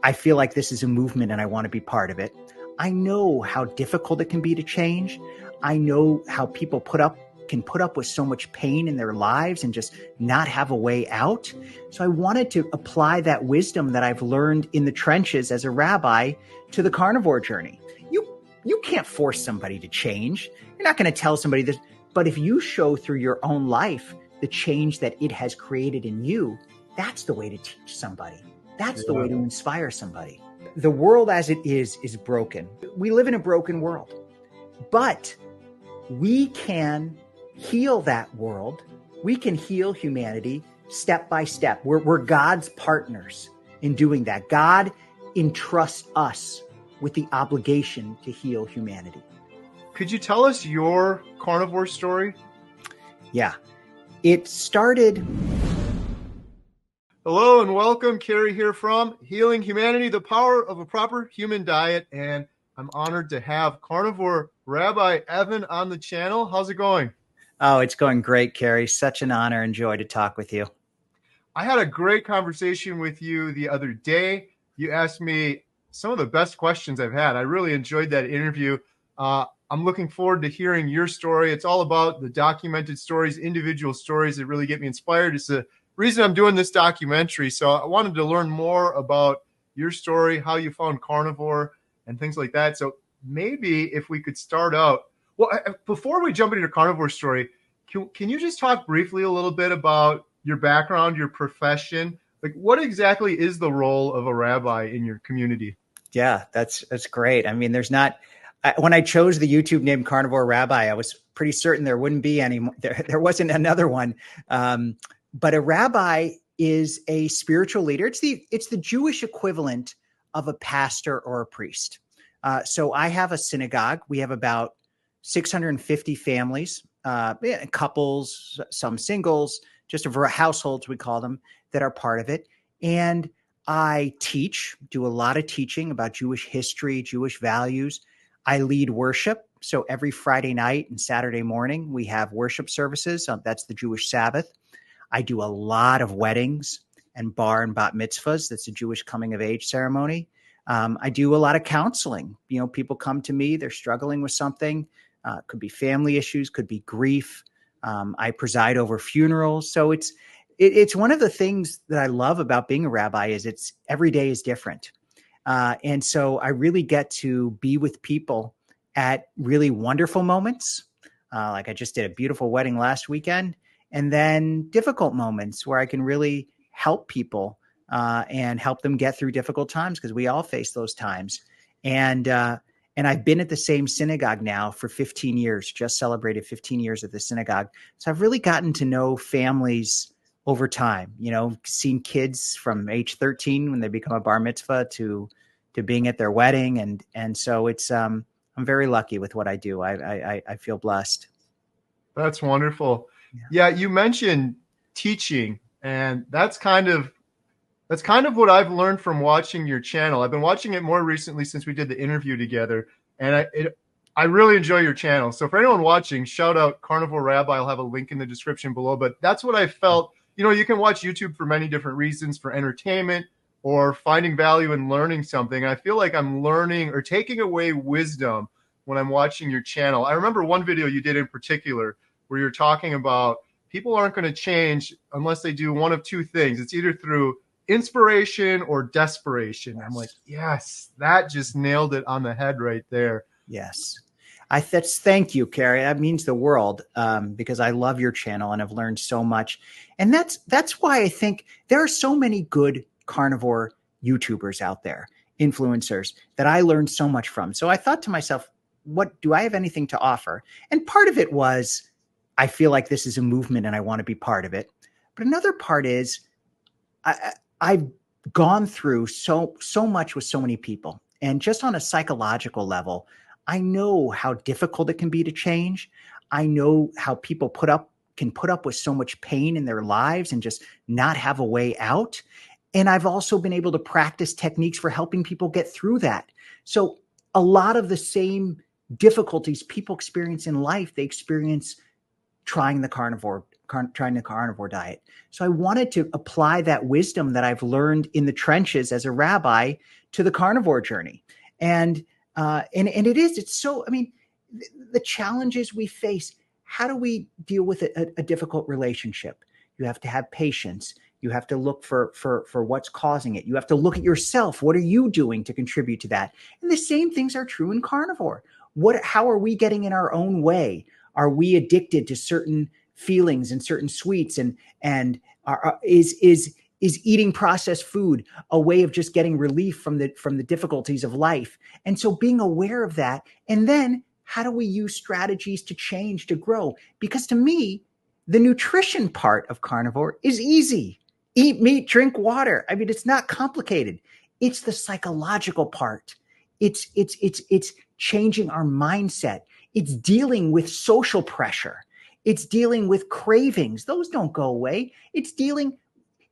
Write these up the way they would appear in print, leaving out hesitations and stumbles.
I feel like this is a movement and I want to be part of it. I know how difficult it can be to change. I know how people can put up with so much pain in their lives and just not have a way out. So I wanted to apply that wisdom that I've learned in the trenches as a rabbi to the carnivore journey. You can't force somebody to change. You're not going to tell somebody this, but if you show through your own life the change that it has created in you, that's the way to teach somebody. That's the way to inspire somebody. The world as it is broken. We live in a broken world, but we can heal that world. We can heal humanity step by step. We're God's partners in doing that. God entrusts us with the obligation to heal humanity. Could you tell us your carnivore story? Yeah. It started... Hello and welcome. Carrie here from Healing Humanity, the Power of a Proper Human Diet. And I'm honored to have Carnivore Rabbi Evan on the channel. How's it going? Oh, it's going great, Carrie. Such an honor and joy to talk with you. I had a great conversation with you the other day. You asked me some of the best questions I've had. I really enjoyed that interview. I'm looking forward to hearing your story. It's all about the documented stories, individual stories that really get me inspired. It's the reason I'm doing this documentary. So I wanted to learn more about your story, how you found carnivore and things like that. So maybe if we could start out, well, before we jump into your carnivore story, can you just talk briefly a little bit about your background, your profession? Like, what exactly is the role of a rabbi in your community? Yeah, that's great. I mean, when I chose the YouTube name Carnivore Rabbi, I was pretty certain there wouldn't be any more. There wasn't another one. But a rabbi is a spiritual leader. It's the Jewish equivalent of a pastor or a priest. So I have a synagogue. We have about 650 families, couples, some singles, just households, we call them, that are part of it. And I do a lot of teaching about Jewish history, Jewish values. I lead worship. So every Friday night and Saturday morning, we have worship services. That's the Jewish Sabbath. I do a lot of weddings and bar and bat mitzvahs. That's a Jewish coming of age ceremony. I do a lot of counseling. People come to me, they're struggling with something. Could be family issues, could be grief. I preside over funerals. So it's one of the things that I love about being a rabbi is every day is different. And so I really get to be with people at really wonderful moments. Like I just did a beautiful wedding last weekend, and then difficult moments where I can really help people and help them get through difficult times, because we all face those times. And I've been at the same synagogue now for 15 years, just celebrated 15 years at the synagogue. So I've really gotten to know families over time, seen kids from age 13 when they become a bar mitzvah to being at their wedding. And so I'm very lucky with what I do. I feel blessed. That's wonderful. Yeah. You mentioned teaching, and that's kind of what I've learned from watching your channel. I've been watching it more recently since we did the interview together, and I really enjoy your channel. So for anyone watching, shout out Carnivore Rabbi. I'll have a link in the description below, but that's what I felt. You can watch YouTube for many different reasons, for entertainment or finding value in learning something. I feel like I'm learning or taking away wisdom when I'm watching your channel. I remember one video you did in particular where you're talking about people aren't going to change unless they do one of two things. It's either through inspiration or desperation. Yes. I'm like, yes, that just nailed it on the head right there. Yes. Thank you, Carrie. That means the world, because I love your channel and I've learned so much. And that's why I think there are so many good carnivore YouTubers out there, influencers, that I learned so much from. So I thought to myself, what do I have anything to offer? And part of it was, I feel like this is a movement and I want to be part of it. But another part is I've gone through so much with so many people. And just on a psychological level, I know how difficult it can be to change. I know how people can put up with so much pain in their lives and just not have a way out. And I've also been able to practice techniques for helping people get through that. So a lot of the same difficulties people experience in life, they experience trying the carnivore trying the carnivore diet. So I wanted to apply that wisdom that I've learned in the trenches as a rabbi to the carnivore journey. And it's so, I mean, the challenges we face, how do we deal with a difficult relationship? You have to have patience. You have to look for what's causing it. You have to look at yourself. What are you doing to contribute to that? And the same things are true in carnivore. How are we getting in our own way? Are we addicted to certain feelings and certain sweets? And is eating processed food a way of just getting relief from the difficulties of life? And so being aware of that, and then how do we use strategies to change, to grow? Because to me, the nutrition part of carnivore is easy. Eat meat, drink water. I mean, it's not complicated. It's the psychological part. It's changing our mindset. It's dealing with social pressure. It's dealing with cravings. Those don't go away.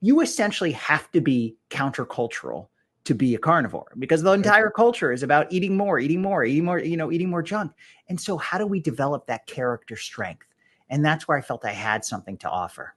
You essentially have to be countercultural to be a carnivore, because the entire culture is about eating more, eating more junk. And so how do we develop that character strength? And that's where I felt I had something to offer.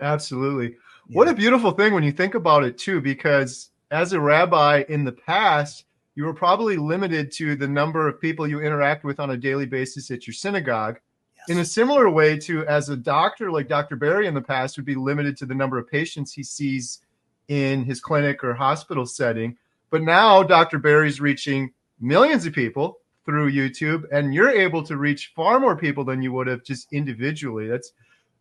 Absolutely. Yeah. What a beautiful thing when you think about it too, because as a rabbi in the past, you were probably limited to the number of people you interact with on a daily basis at your synagogue. Yes. In a similar way to as a doctor, like Dr. Barry in the past would be limited to the number of patients he sees in his clinic or hospital setting. But now Dr. Barry's reaching millions of people through YouTube, and you're able to reach far more people than you would have just individually.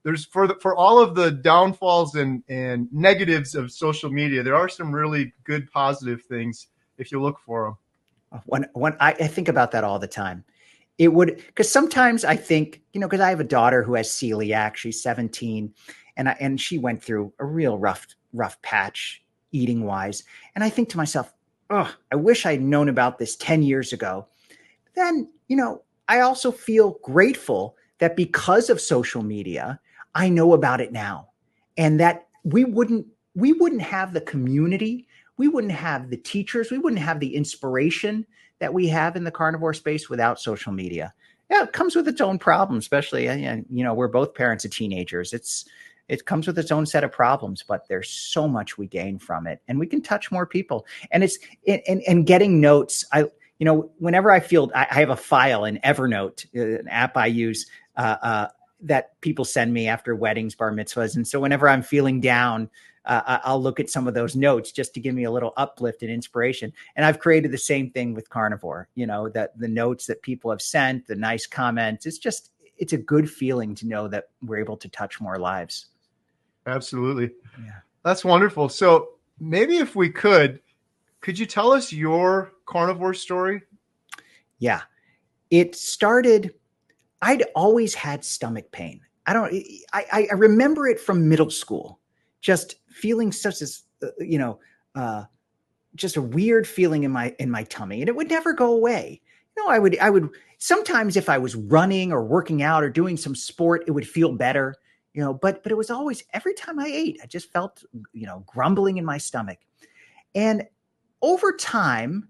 There's for all of the downfalls and negatives of social media, there are some really good positive things if you look for them. When I think about that all the time, because sometimes I think, because I have a daughter who has celiac, she's 17, and she went through a real rough patch eating wise. And I think to myself, oh, I wish I'd known about this 10 years ago. Then, I also feel grateful that because of social media, I know about it now, and that we wouldn't have the community. We wouldn't have the teachers. We wouldn't have the inspiration that we have in the carnivore space without social media. Yeah, it comes with its own problems, especially, we're both parents of teenagers. It comes with its own set of problems, but there's so much we gain from it, and we can touch more people. And and getting notes. Whenever I feel, I have a file in Evernote, an app I use, that people send me after weddings, bar mitzvahs. And so whenever I'm feeling down, I'll look at some of those notes just to give me a little uplift and inspiration. And I've created the same thing with carnivore, that the notes that people have sent, the nice comments, it's a good feeling to know that we're able to touch more lives. Absolutely. Yeah. That's wonderful. So maybe if we could you tell us your carnivore story? Yeah. It started, I'd always had stomach pain. I remember it from middle school, just feeling such as, just a weird feeling in my tummy, and it would never go away. I would sometimes, if I was running or working out or doing some sport, it would feel better, but it was always, every time I ate, I just felt, grumbling in my stomach. And over time,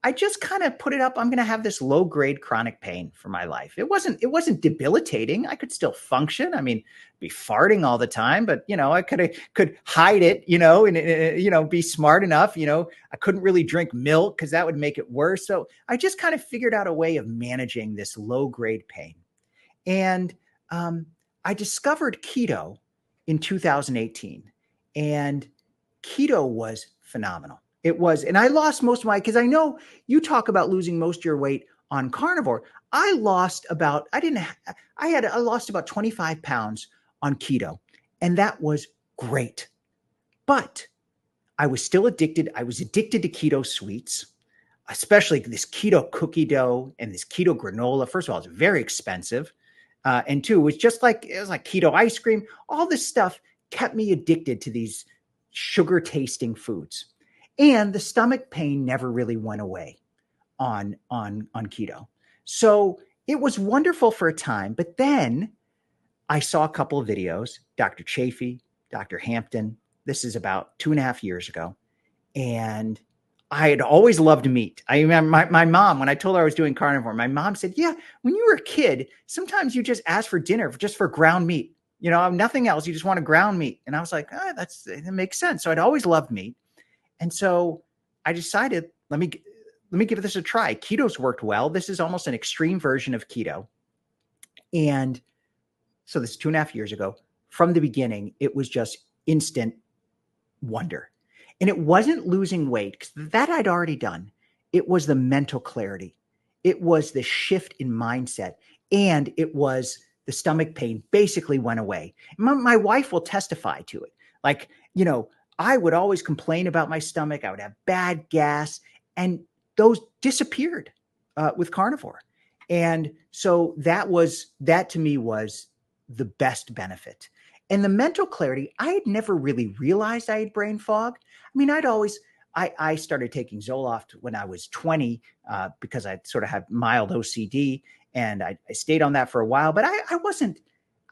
I just kind of put it up. I'm going to have this low grade chronic pain for my life. It wasn't debilitating. I could still function. I mean, be farting all the time, but I could hide it, and be smart enough. I couldn't really drink milk because that would make it worse. So I just kind of figured out a way of managing this low grade pain. And I discovered keto in 2018, and keto was phenomenal. It was, and I lost most of because I know you talk about losing most of your weight on carnivore. I lost about 25 pounds on keto, and that was great. But I was still addicted. I was addicted to keto sweets, especially this keto cookie dough and this keto granola. First of all, it's very expensive. And two, it was like keto ice cream. All this stuff kept me addicted to these sugar tasting foods. And the stomach pain never really went away on keto. So it was wonderful for a time. But then I saw a couple of videos, Dr. Chafee, Dr. Hampton. This is about 2.5 years ago. And I had always loved meat. I remember my mom, when I told her I was doing carnivore, my mom said, yeah, when you were a kid, sometimes you just asked for dinner just for ground meat. Nothing else. You just want to ground meat. And I was like, that makes sense. So I'd always loved meat. And so I decided, let me give this a try. Keto's worked well. This is almost an extreme version of keto. And so this is 2.5 years ago. From the beginning, it was just instant wonder. And it wasn't losing weight, because that I'd already done. It was the mental clarity. It was the shift in mindset. And it was the stomach pain basically went away. My wife will testify to it. Like, I would always complain about my stomach. I would have bad gas, and those disappeared with carnivore. And so that to me was the best benefit. And the mental clarity, I had never really realized I had brain fog. I mean, I started taking Zoloft when I was 20 because I sort of had mild OCD, and I stayed on that for a while, but I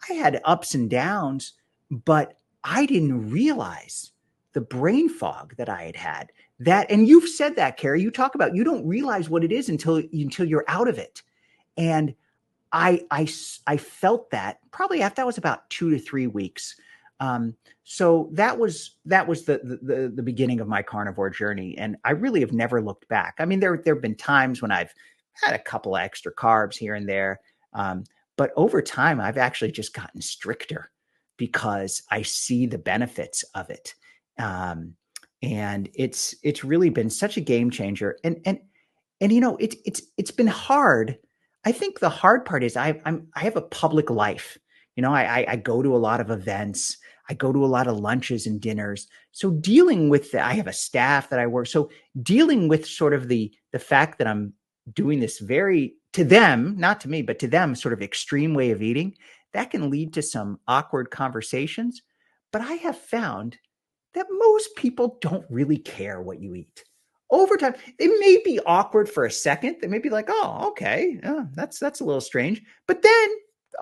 had ups and downs, but I didn't realize the brain fog that I had had. And you've said that, Carrie, you talk about, you don't realize what it is until you're out of it. And I felt that probably after that was about 2 to 3 weeks. So that was the beginning of my carnivore journey. And I really have never looked back. I mean, there have been times when I've had a couple of extra carbs here and there. But over time, I've actually just gotten stricter because I see the benefits of it. And it's really been such a game changer. And it's been hard. I think the hard part is I have a public life. I go to a lot of events. I go to a lot of lunches and dinners. So dealing with I have a staff that I work. So dealing with sort of the fact that I'm doing this very, to them, not to me, but to them, sort of extreme way of eating, that can lead to some awkward conversations. But I have found that most people don't really care what you eat. Over time, it may be awkward for a second. They may be like, "Oh, okay, that's a little strange." But then,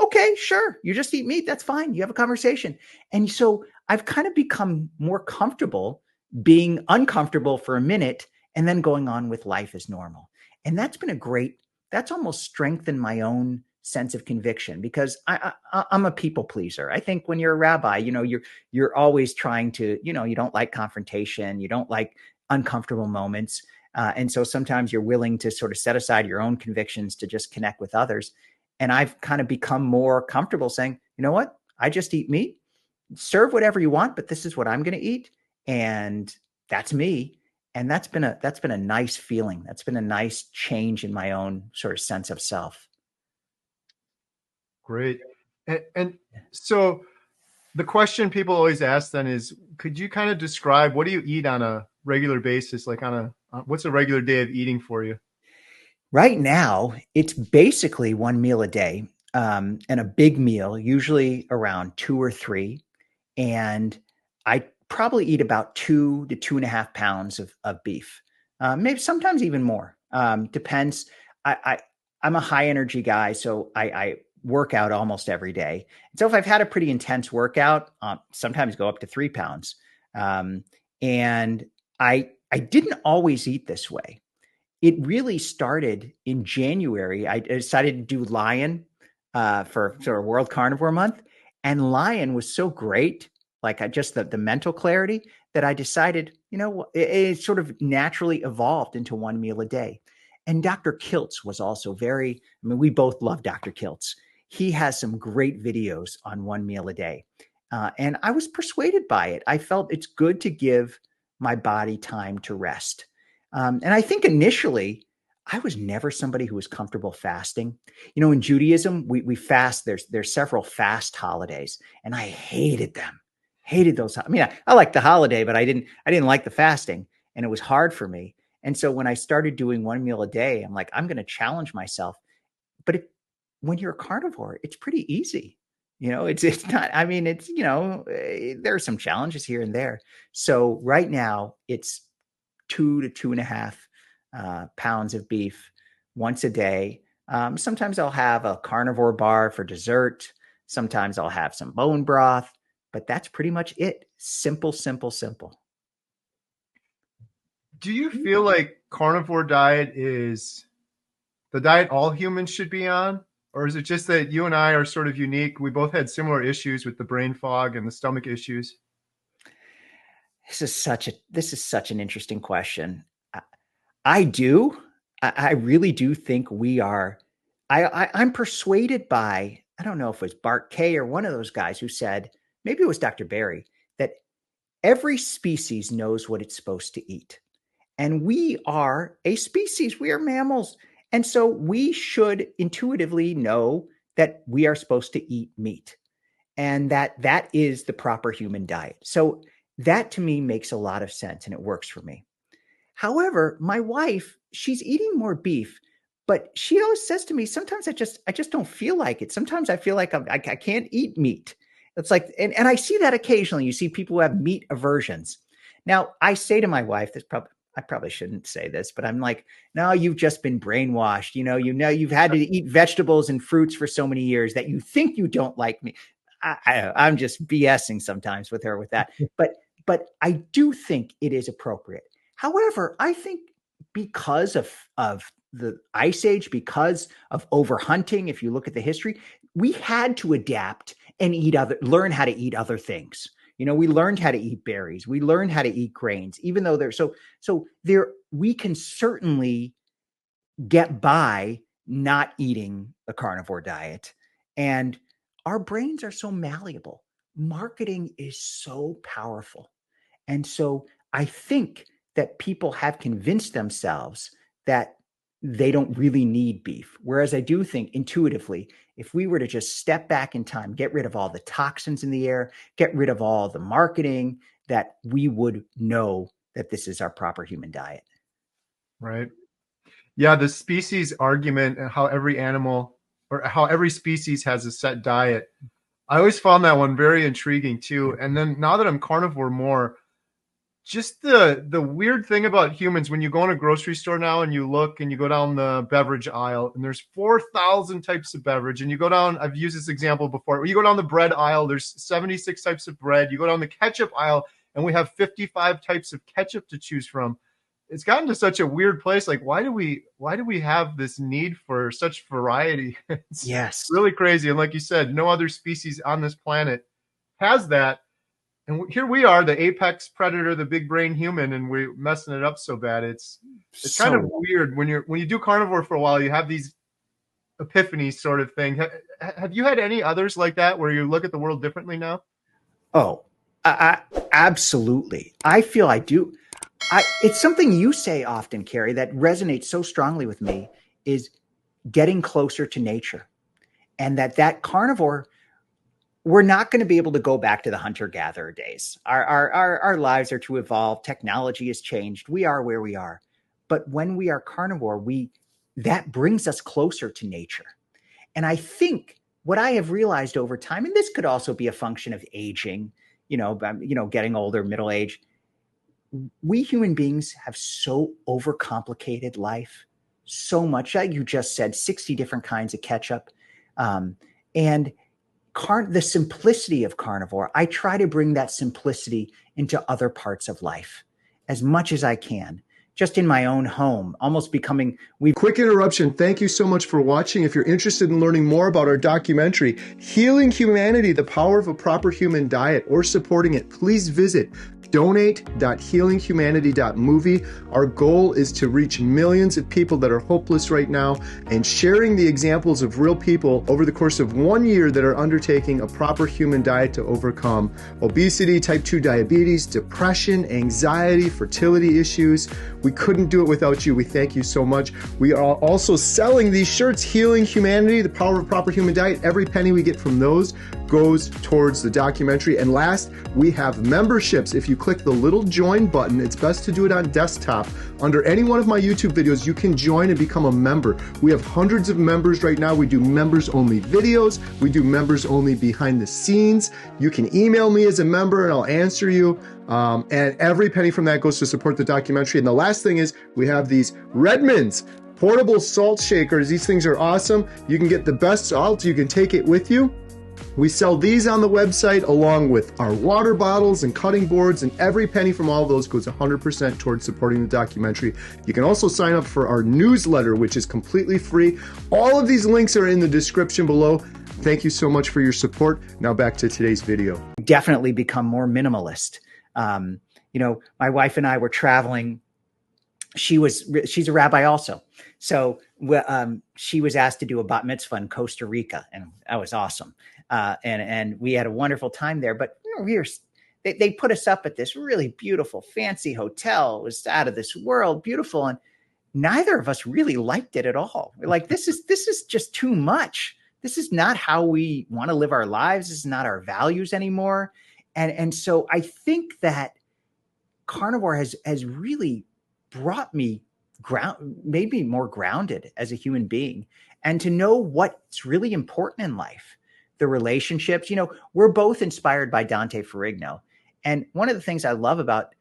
okay, sure, you just eat meat. That's fine. You have a conversation. And so I've kind of become more comfortable being uncomfortable for a minute and then going on with life as normal. And that's almost strengthened my own sense of conviction, because I'm a people pleaser. I think when you're a rabbi, you're always trying to, you don't like confrontation. You don't like uncomfortable moments. And so sometimes you're willing to sort of set aside your own convictions to just connect with others. And I've kind of become more comfortable saying, you know what? I just eat meat. Serve whatever you want, but this is what I'm going to eat. And that's me. And that's been a nice feeling. That's been a nice change in my own sort of sense of self. Great. And so the question people always ask then is, could you kind of describe, what do you eat on a regular basis? Like what's a regular day of eating for you? Right now, it's basically one meal a day, and a big meal, usually around 2 or 3. And I probably eat about 2 to 2.5 pounds of beef, maybe sometimes even more. Depends. I'm a high energy guy, so I work out almost every day. So if I've had a pretty intense workout, sometimes go up to 3 pounds. And I didn't always eat this way. It really started in January. I decided to do Lion for sort of World Carnivore Month, and Lion was so great, like just the mental clarity, that I decided, it sort of naturally evolved into one meal a day. And Dr. Kiltz was also we both love Dr. Kiltz. He has some great videos on one meal a day. And I was persuaded by it. I felt it's good to give my body time to rest. And I think initially, I was never somebody who was comfortable fasting. In Judaism, we fast. There's several fast holidays, and I hated them. Hated those. I mean, I liked the holiday, but I didn't like the fasting, and it was hard for me. And so when I started doing one meal a day, I'm like, I'm going to challenge myself. But when you're a carnivore, it's pretty easy. It's not. I mean, there are some challenges here and there. So right now, it's 2 to 2.5 pounds of beef once a day. Sometimes I'll have a carnivore bar for dessert. Sometimes I'll have some bone broth, but that's pretty much it. Simple, simple, simple. Do you feel like carnivore diet is the diet all humans should be on? Or is it just that you and I are sort of unique? We both had similar issues with the brain fog and the stomach issues. This is such an interesting question. I do. I really do think we are. I'm persuaded by, I don't know if it was Bart Kay or one of those guys who said, maybe it was Dr. Barry, that every species knows what it's supposed to eat. And we are a species. We are mammals. And so we should intuitively know that we are supposed to eat meat and that is the proper human diet. So that to me makes a lot of sense and it works for me. However, my wife, she's eating more beef, but she always says to me, sometimes I just don't feel like it. Sometimes I feel like I can't eat meat. It's like, and I see that occasionally. You see people who have meat aversions. Now, I say to my wife, I probably shouldn't say this, but I'm like, no, you've just been brainwashed. You've had to eat vegetables and fruits for so many years that you think you don't like me. I'm just BSing sometimes with her with that. But I do think it is appropriate. However, I think because of the Ice Age, because of overhunting, if you look at the history, we had to adapt and learn how to eat other things. We learned how to eat berries. We learned how to eat grains, even though we can certainly get by not eating a carnivore diet. And our brains are so malleable. Marketing is so powerful. And so I think that people have convinced themselves that they don't really need beef. Whereas I do think intuitively, if we were to just step back in time, get rid of all the toxins in the air, get rid of all the marketing, that we would know that this is our proper human diet. Right. Yeah. The species argument and how every animal or how every species has a set diet. I always found that one very intriguing too. And then now that I'm carnivore more, just the weird thing about humans, when you go in a grocery store now and you look and you go down the beverage aisle and there's 4,000 types of beverage, and you go down, I've used this example before, you go down the bread aisle, there's 76 types of bread. You go down the ketchup aisle and we have 55 types of ketchup to choose from. It's gotten to such a weird place. Like, why do we have this need for such variety? It's yes, really crazy. And like you said, no other species on this planet has that. And here we are, the apex predator, the big brain human, and we're messing it up so bad. It's kind of weird when you do carnivore for a while. You have these epiphanies, sort of thing. Have you had any others like that where you look at the world differently now? Oh, absolutely. I feel I do. It's something you say often, Carrie, that resonates so strongly with me, is getting closer to nature, and that carnivore. We're not going to be able to go back to the hunter-gatherer days. Our lives are too evolved. Technology has changed. We are where we are. But when we are carnivore, that brings us closer to nature. And I think what I have realized over time, and this could also be a function of aging, getting older, middle age, we human beings have so overcomplicated life, so much. Like you just said, 60 different kinds of ketchup. And the simplicity of carnivore, I try to bring that simplicity into other parts of life as much as I can. Just in my own home, almost becoming. Quick interruption. Thank you so much for watching. If you're interested in learning more about our documentary, Healing Humanity, The Power of a Proper Human Diet, or supporting it, please visit donate.healinghumanity.movie. Our goal is to reach millions of people that are hopeless right now, and sharing the examples of real people over the course of 1 year that are undertaking a proper human diet to overcome obesity, type 2 diabetes, depression, anxiety, fertility issues. We couldn't do it without you. We thank you so much. We are also selling these shirts, Healing Humanity, The Power of a Proper Human Diet. Every penny we get from those goes towards the documentary. And last, we have memberships. If you click the little join button, it's best to do it on desktop. Under any one of my YouTube videos, you can join and become a member. We have hundreds of members right now. We do members only videos. We do members only behind the scenes. You can email me as a member and I'll answer you. And every penny from that goes to support the documentary. And the last thing is we have these Redmond's portable salt shakers. These things are awesome. You can get the best salt. You can take it with you. We sell these on the website along with our water bottles and cutting boards, and every penny from all of those goes 100% towards supporting the documentary. You can also sign up for our newsletter, which is completely free. All of these links are in the description below. Thank you so much for your support. Now back to today's video. Definitely become more minimalist. You know, my wife and I were traveling. She's a rabbi also. So she was asked to do a bat mitzvah in Costa Rica, and that was awesome. And we had a wonderful time there. But you know, they put us up at this really beautiful, fancy hotel. It was out of this world, beautiful, and neither of us really liked it at all. We're like, this is just too much. This is not how we want to live our lives. This is not our values anymore. And so I think that carnivore has really brought me maybe more grounded as a human being, and to know what's really important in life, the relationships. You know, we're both inspired by Dante Ferrigno. And one of the things I love about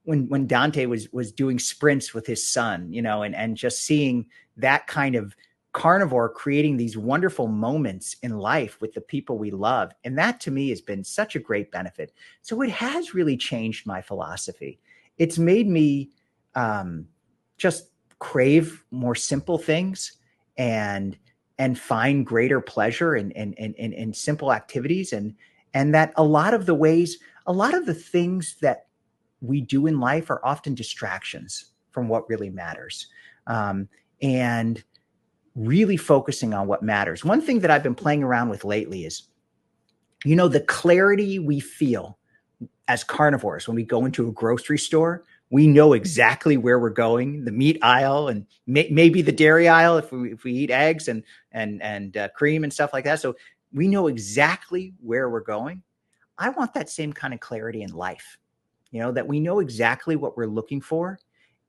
when Dante was doing sprints with his son, you know, and just seeing that kind of carnivore creating these wonderful moments in life with the people we love. And that to me has been such a great benefit. So it has really changed my philosophy. It's made me just crave more simple things and find greater pleasure in simple activities. And that a lot of the things that we do in life are often distractions from what really matters. And really focusing on what matters. One thing that I've been playing around with lately is, you know, the clarity we feel as carnivores when we go into a grocery store. We know exactly where we're going, the meat aisle and maybe the dairy aisle if we eat eggs and cream and stuff like that. So we know exactly where we're going. I want that same kind of clarity in life, you know, that we know exactly what we're looking for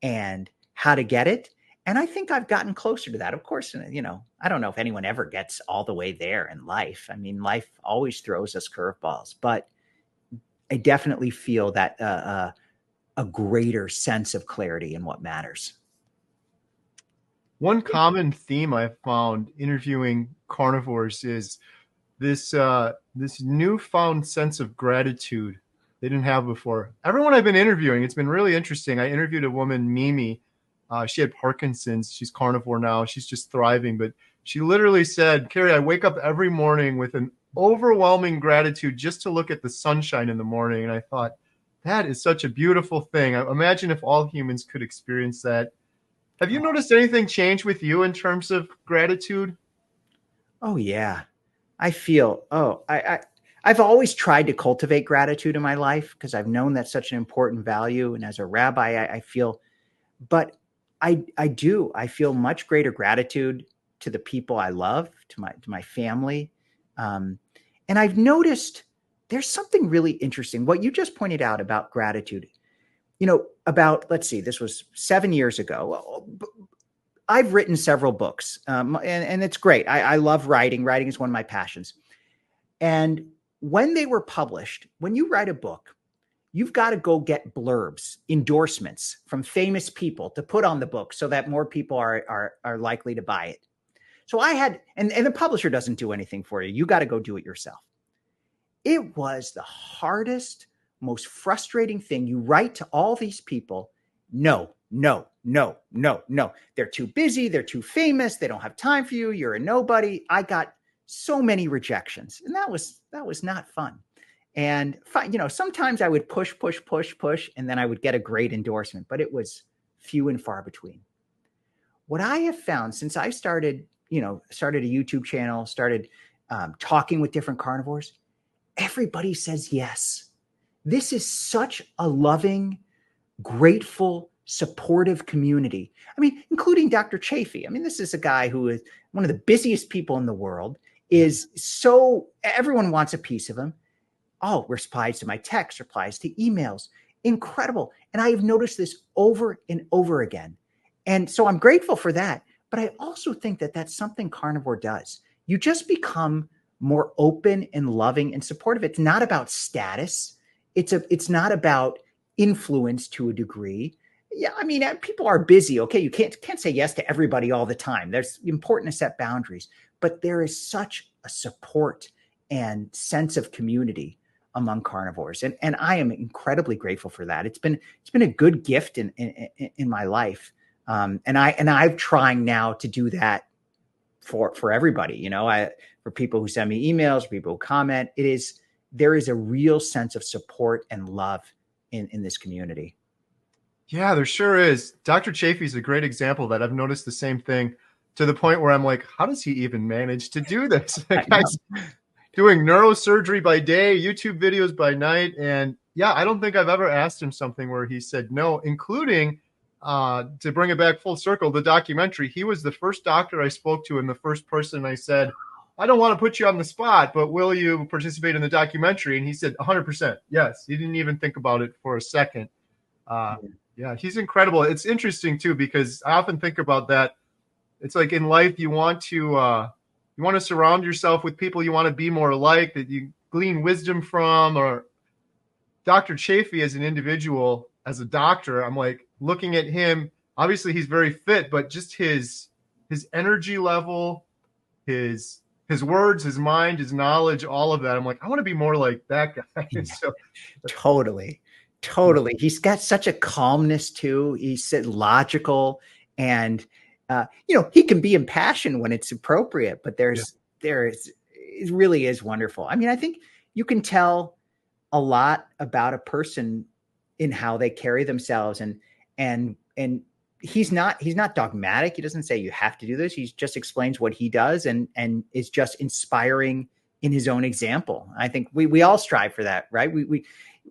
and how to get it. And I think I've gotten closer to that. Of course, you know, I don't know if anyone ever gets all the way there in life. I mean, life always throws us curveballs, but I definitely feel that a greater sense of clarity in what matters. One common theme I've found interviewing carnivores is this newfound sense of gratitude they didn't have before. Everyone I've been interviewing, it's been really interesting. I interviewed a woman, Mimi. She had Parkinson's. She's carnivore now. She's just thriving. But she literally said, Carrie, I wake up every morning with an overwhelming gratitude just to look at the sunshine in the morning. And I thought, that is such a beautiful thing. I imagine if all humans could experience that. Have you noticed anything change with you in terms of gratitude? Oh, yeah. I've always tried to cultivate gratitude in my life because I've known that's such an important value. And as a rabbi, I feel, but I feel much greater gratitude to the people I love, to my family. And I've noticed there's something really interesting. What you just pointed out about gratitude, you know, let's see, this was 7 years ago. I've written several books and it's great. I love writing. Writing is one of my passions. And when they were published, when you write a book, you've got to go get blurbs, endorsements from famous people to put on the book so that more people are likely to buy it. So I had, and the publisher doesn't do anything for you. You got to go do it yourself. It was the hardest, most frustrating thing. You write to all these people. No. They're too busy. They're too famous. They don't have time for you. You're a nobody. I got so many rejections, and that was not fun. And you know, sometimes I would push, and then I would get a great endorsement, but it was few and far between. What I have found since I started a YouTube channel, started talking with different carnivores, everybody says yes. This is such a loving, grateful, supportive community. I mean, including Dr. Chafee. I mean, this is a guy who is one of the busiest people in the world, everyone wants a piece of him. Oh, replies to my texts, replies to emails. Incredible. And I have noticed this over and over again. And so I'm grateful for that. But I also think that that's something carnivore does. You just become more open and loving and supportive. It's not about status. It's not about influence to a degree. Yeah, I mean, people are busy. Okay, you can't say yes to everybody all the time. There's important to set boundaries, but there is such a support and sense of community among carnivores. And I am incredibly grateful for that. It's been a good gift in my life. And I'm trying now to do that for everybody, you know, for people who send me emails, people who comment. There is a real sense of support and love in this community. Yeah, there sure is. Dr. Chafee is a great example of that. I've noticed the same thing, to the point where I'm like, how does he even manage to do this? The guy's doing neurosurgery by day, YouTube videos by night. And yeah, I don't think I've ever asked him something where he said no, including to bring it back full circle, the documentary. He was the first doctor I spoke to and the first person I said, I don't want to put you on the spot, but will you participate in the documentary? And he said 100%. Yes. He didn't even think about it for a second. Yeah, he's incredible. It's interesting too, because I often think about that. It's like in life, you want to surround yourself with people you want to be more like, that you glean wisdom from. Or Dr. Chafee as an individual, as a doctor, I'm like looking at him. Obviously, he's very fit, but just his energy level, his words, his mind, his knowledge, all of that. I'm like, I want to be more like that guy. So, Totally. He's got such a calmness too. He's logical, and he can be impassioned when it's appropriate, but it really is wonderful. I mean, I think you can tell a lot about a person in how they carry themselves, and he's not dogmatic. He doesn't say you have to do this. He just explains what he does and is just inspiring in his own example. I think we all strive for that, right?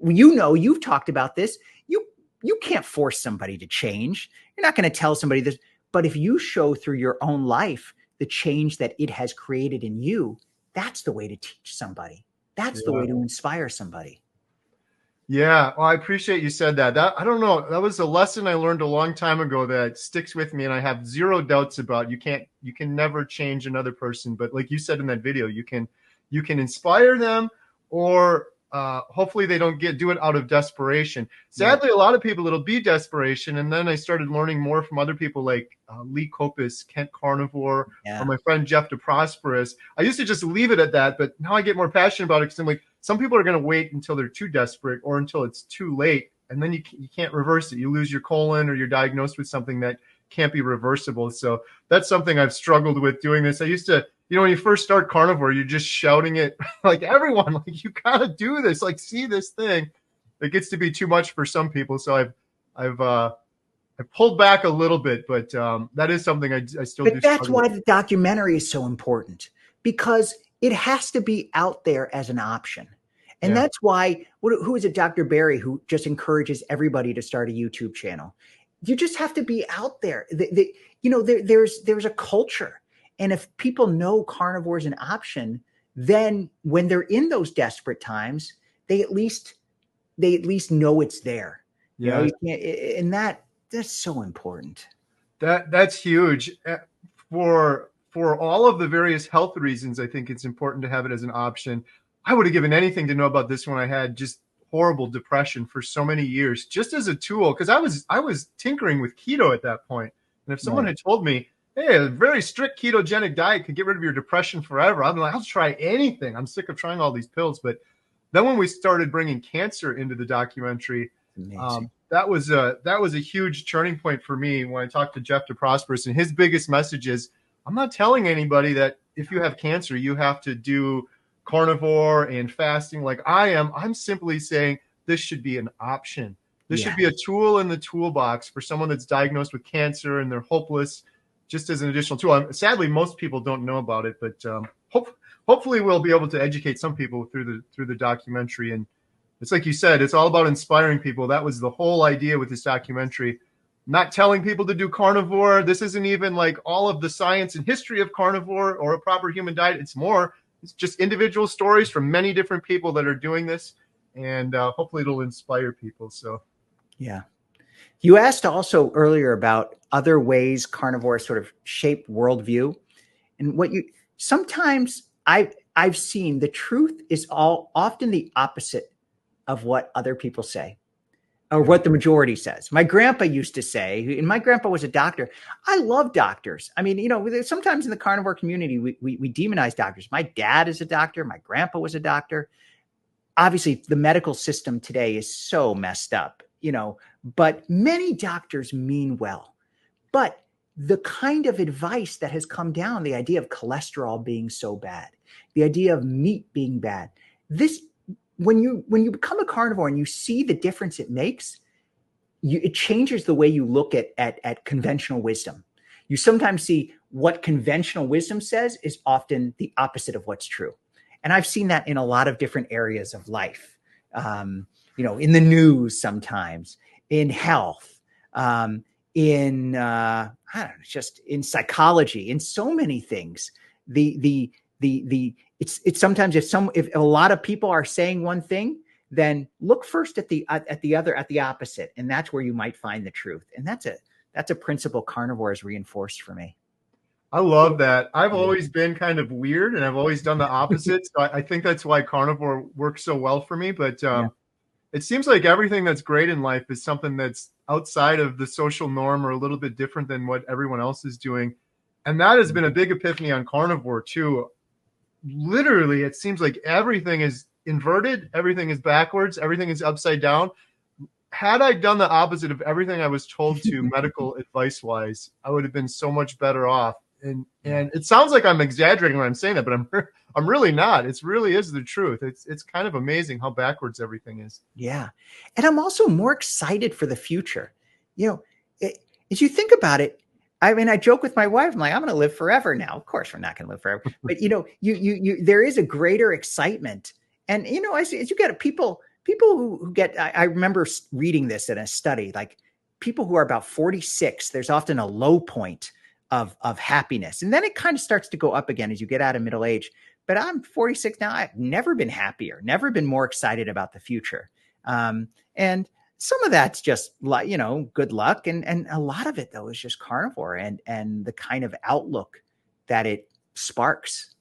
You've talked about this. You can't force somebody to change. You're not going to tell somebody this, but if you show through your own life the change that it has created in you, that's the way to teach somebody. That's the way to inspire somebody. Yeah, well, I appreciate you said that. I don't know. That was a lesson I learned a long time ago that sticks with me, and I have zero doubts about. You can never change another person, but like you said in that video, you can inspire them, or hopefully they don't do it out of desperation. Sadly, a lot of people, it'll be desperation. And then I started learning more from other people like Lee Kopis, Kent Carnivore, or my friend Jeff DeProsperous. I used to just leave it at that, but now I get more passionate about it, because I'm like, some people are going to wait until they're too desperate or until it's too late, and then you can't reverse it. You lose your colon, or you're diagnosed with something that can't be reversible. So that's something I've struggled with doing this. I used to, when you first start carnivore, you're just shouting it like everyone, like, you got to do this, like, see this thing. It gets to be too much for some people. So I've pulled back a little bit, but that is something I still do. But that's why the documentary is so important, because it has to be out there as an option. And that's why, who is it, Dr. Barry, who just encourages everybody to start a YouTube channel? You just have to be out there. There's a culture. And if people know carnivore is an option, then when they're in those desperate times, they at least know it's there. Yeah. And that's so important. That's huge. For all of the various health reasons, I think it's important to have it as an option. I would have given anything to know about this when I had just horrible depression for so many years, just as a tool, because I was tinkering with keto at that point. And if someone had told me, hey, a very strict ketogenic diet could get rid of your depression forever, I'd be like, I'll try anything. I'm sick of trying all these pills. But then when we started bringing cancer into the documentary, that was a huge turning point for me. When I talked to Jeff DeProsperous, and his biggest message is, I'm not telling anybody that if you have cancer, you have to do carnivore and fasting like I am. I'm simply saying this should be an option. This should be a tool in the toolbox for someone that's diagnosed with cancer and they're hopeless, just as an additional tool. Sadly, most people don't know about it, but hopefully we'll be able to educate some people through the documentary. And it's like you said, it's all about inspiring people. That was the whole idea with this documentary. Not telling people to do carnivore. This isn't even like all of the science and history of carnivore or a proper human diet. It's just individual stories from many different people that are doing this. And hopefully it'll inspire people. So, yeah. You asked also earlier about other ways carnivores sort of shape worldview. And sometimes I've seen the truth is often the opposite of what other people say. or what the majority says. My grandpa used to say, and my grandpa was a doctor. I love doctors. I mean, sometimes in the carnivore community, we demonize doctors. My dad is a doctor. My grandpa was a doctor. Obviously, the medical system today is so messed up, but many doctors mean well. But the kind of advice that has come down, the idea of cholesterol being so bad, the idea of meat being bad, when you become a carnivore and you see the difference it makes, it changes the way you look at conventional wisdom. You sometimes see what conventional wisdom says is often the opposite of what's true. And I've seen that in a lot of different areas of life, in the news sometimes, in health, in I don't know, just in psychology, in so many things. It's sometimes if a lot of people are saying one thing, then look first at the opposite, and that's where you might find the truth. And that's a principle carnivore has reinforced for me. I love that. I've always been kind of weird, and I've always done the opposite. So I think that's why carnivore works so well for me. But it seems like everything that's great in life is something that's outside of the social norm or a little bit different than what everyone else is doing. And that has been a big epiphany on carnivore too. Literally, it seems like everything is inverted, everything is backwards, everything is upside down. Had I done the opposite of everything I was told to medical advice wise, I would have been so much better off. And it sounds like I'm exaggerating when I'm saying that, but I'm really not. It really is the truth. It's kind of amazing how backwards everything is. Yeah. And I'm also more excited for the future. As you think about it, I mean, I joke with my wife, I'm like, I'm going to live forever now. Of course, we're not going to live forever. But, there is a greater excitement. And, as you get people who get, I remember reading this in a study, like people who are about 46, there's often a low point of happiness. And then it kind of starts to go up again as you get out of middle age. But I'm 46 now. I've never been happier, never been more excited about the future. And some of that's just like, good luck. And a lot of it though is just carnivore and the kind of outlook that it sparks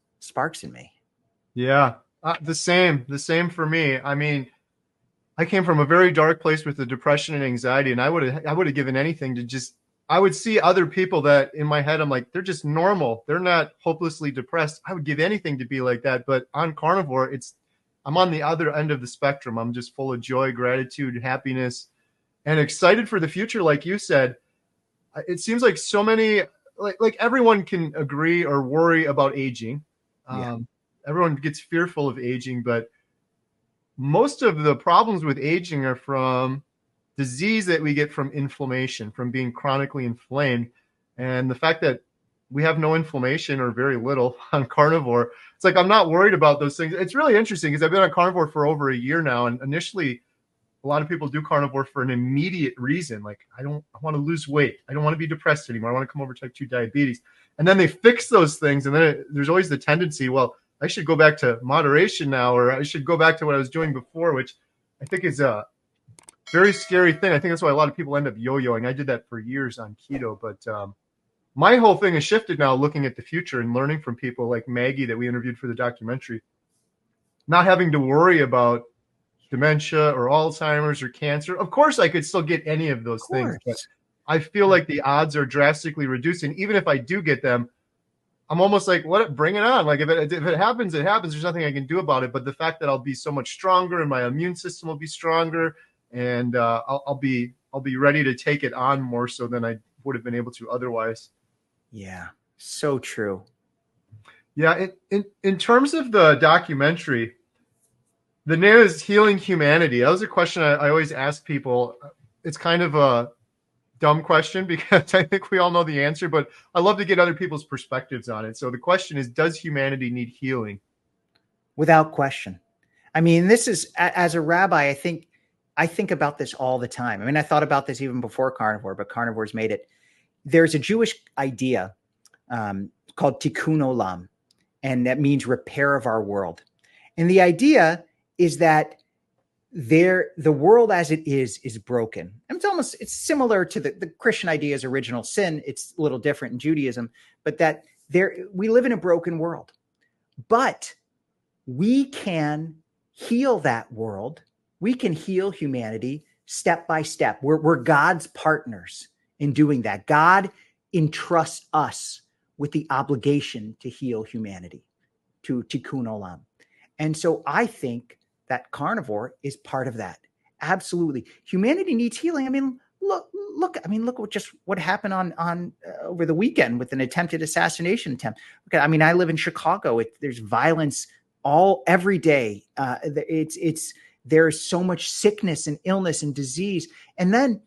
in me. Yeah. The same for me. I mean, I came from a very dark place with the depression and anxiety, and I would have given anything to I would see other people that in my head, I'm like, they're just normal. They're not hopelessly depressed. I would give anything to be like that. But on carnivore, I'm on the other end of the spectrum. I'm just full of joy, gratitude, happiness, and excited for the future. Like you said, it seems like so many, like everyone can agree or worry about aging. Everyone gets fearful of aging, but most of the problems with aging are from disease that we get from inflammation, from being chronically inflamed. And the fact that we have no inflammation or very little on carnivore, it's like I'm not worried about those things. It's really interesting because I've been on carnivore for over a year now. And initially, a lot of people do carnivore for an immediate reason. Like, I want to lose weight. I don't want to be depressed anymore. I want to come over type 2 diabetes. And then they fix those things. And then there's always the tendency, well, I should go back to moderation now, or I should go back to what I was doing before, which I think is a very scary thing. I think that's why a lot of people end up yo-yoing. I did that for years on keto, but my whole thing has shifted now, looking at the future and learning from people like Maggie that we interviewed for the documentary, not having to worry about dementia or Alzheimer's or cancer. Of course, I could still get any of those things, but I feel like the odds are drastically reduced. And even if I do get them, I'm almost like, what? Bring it on. Like if it happens, it happens. There's nothing I can do about it. But the fact that I'll be so much stronger and my immune system will be stronger, and I'll be ready to take it on more so than I would have been able to otherwise. Yeah, so true. Yeah, in terms of the documentary, the name is Healing Humanity. That was a question I always ask people. It's kind of a dumb question because I think we all know the answer, but I love to get other people's perspectives on it. So the question is, does humanity need healing? Without question. I mean, this is, as a rabbi, I think about this all the time. I mean, I thought about this even before carnivore, but carnivore's made it. There's a Jewish idea called tikkun olam, and that means repair of our world. And the idea is that the world as it is broken. And it's similar to the Christian idea's original sin. It's a little different in Judaism, but that we live in a broken world, but we can heal that world. We can heal humanity step by step. We're God's partners in doing that. God entrusts us with the obligation to heal humanity, to tikkun olam. And so I think that carnivore is part of that. Absolutely. Humanity needs healing. I mean, look what happened on over the weekend with an attempted assassination attempt. Okay, I mean, I live in Chicago. There's violence every day. There's so much sickness and illness and disease. And then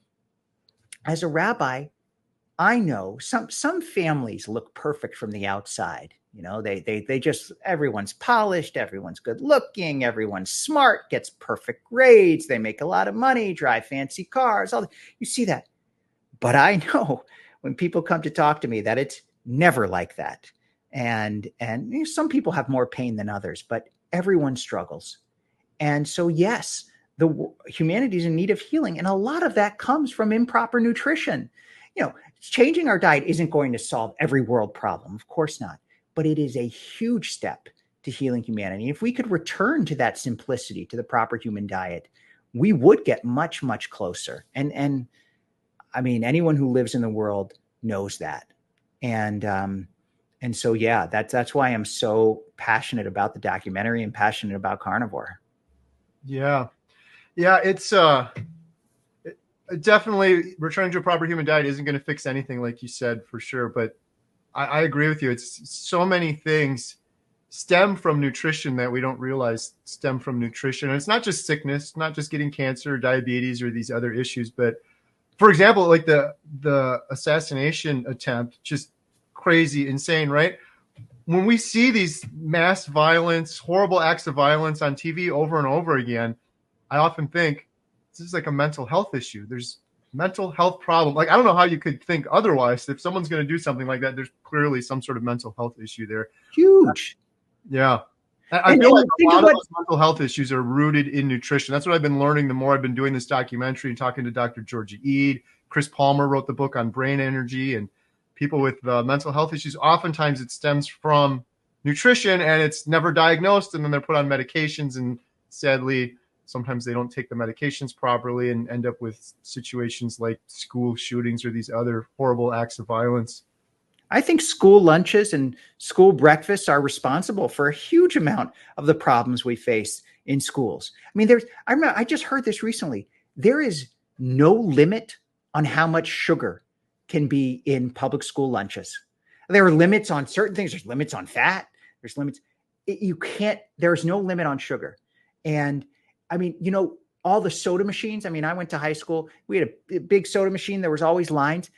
as a rabbi, I know some families look perfect from the outside. You know, they just, everyone's polished, everyone's good looking, everyone's smart, gets perfect grades, they make a lot of money, drive fancy cars. You see that. But I know when people come to talk to me that it's never like that. And some people have more pain than others, but everyone struggles. And so, yes, humanity is in need of healing. And a lot of that comes from improper nutrition. You know, changing our diet isn't going to solve every world problem. Of course not. But it is a huge step to healing humanity. If we could return to that simplicity, to the proper human diet, we would get much, much closer. And I mean, anyone who lives in the world knows that. And so, yeah, that's why I'm so passionate about the documentary and passionate about carnivore. Yeah. It's definitely returning to a proper human diet isn't going to fix anything, like you said, for sure. But I agree with you. It's so many things stem from nutrition that we don't realize stem from nutrition. And it's not just sickness, not just getting cancer, or diabetes, or these other issues. But for example, like the assassination attempt, just crazy, insane, right? When we see these mass violence, horrible acts of violence on TV over and over again, I often think this is like a mental health issue. There's mental health problem. Like, I don't know how you could think otherwise. If someone's going to do something like that, there's clearly some sort of mental health issue there. Huge. Yeah. I feel like a lot of those mental health issues are rooted in nutrition. That's what I've been learning the more I've been doing this documentary and talking to Dr. Georgia Eid. Chris Palmer wrote the book on brain energy, and people with mental health issues, oftentimes it stems from nutrition and it's never diagnosed. And then they're put on medications, and sadly, sometimes they don't take the medications properly and end up with situations like school shootings or these other horrible acts of violence. I think school lunches and school breakfasts are responsible for a huge amount of the problems we face in schools. I mean, I just heard this recently. There is no limit on how much sugar can be in public school lunches. There are limits on certain things. There's limits on fat. There's limits. There's no limit on sugar. And I mean, you know, all the soda machines. I mean, I went to high school. We had a big soda machine. There was always lines.